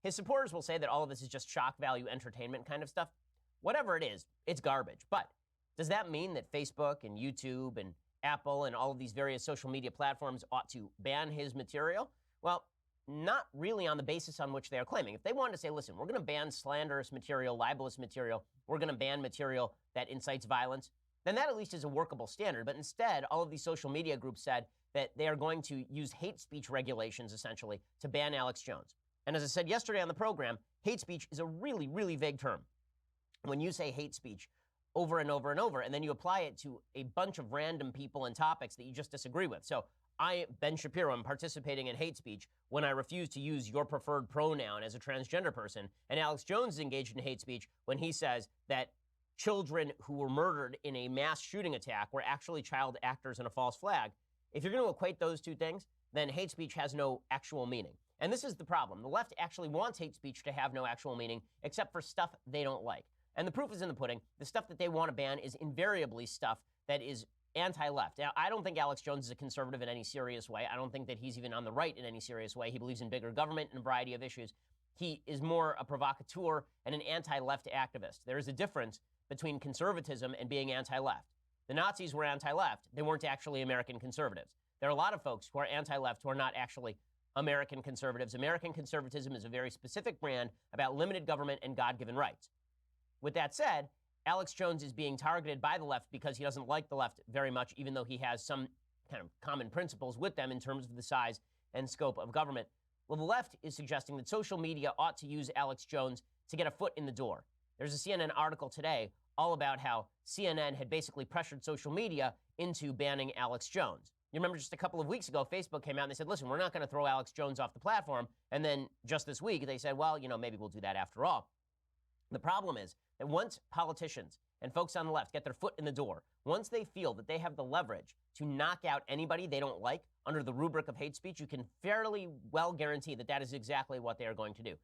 His supporters will say that all of this is just shock value entertainment kind of stuff. Whatever it is, it's garbage. But does that mean that Facebook and YouTube and Apple and all of these various social media platforms ought to ban his material? Well, not really on the basis on which they are claiming. If they wanted to say, listen, we're going to ban slanderous material, libelous material, we're going to ban material that incites violence, then that at least is a workable standard. But instead, all of these social media groups said that they are going to use hate speech regulations, essentially, to ban Alex Jones. And as I said yesterday on the program, hate speech is a really, really vague term. When you say hate speech over and over and over, and then you apply it to a bunch of random people and topics that you just disagree with. So I, Ben Shapiro, am participating in hate speech when I refuse to use your preferred pronoun as a transgender person, and Alex Jones is engaged in hate speech when he says that children who were murdered in a mass shooting attack were actually child actors in a false flag. If you're going to equate those two things, then hate speech has no actual meaning. And this is the problem. The left actually wants hate speech to have no actual meaning, except for stuff they don't like. And the proof is in the pudding. The stuff that they want to ban is invariably stuff that is anti-left. Now, I don't think Alex Jones is a conservative in any serious way. I don't think that he's even on the right in any serious way. He believes in bigger government and a variety of issues. He is more a provocateur and an anti-left activist. There is a difference between conservatism and being anti-left. The Nazis were anti-left. They weren't actually American conservatives. There are a lot of folks who are anti-left who are not actually American conservatives. American conservatism is a very specific brand about limited government and God-given rights. With that said, Alex Jones is being targeted by the left because he doesn't like the left very much, even though he has some kind of common principles with them in terms of the size and scope of government. Well, the left is suggesting that social media ought to use Alex Jones to get a foot in the door. There's a CNN article today all about how CNN had basically pressured social media into banning Alex Jones. You remember just a couple of weeks ago, Facebook came out and they said, listen, we're not going to throw Alex Jones off the platform. And then just this week, they said, well, maybe we'll do that after all. The problem is that once politicians and folks on the left get their foot in the door, once they feel that they have the leverage to knock out anybody they don't like under the rubric of hate speech, you can fairly well guarantee that that is exactly what they are going to do.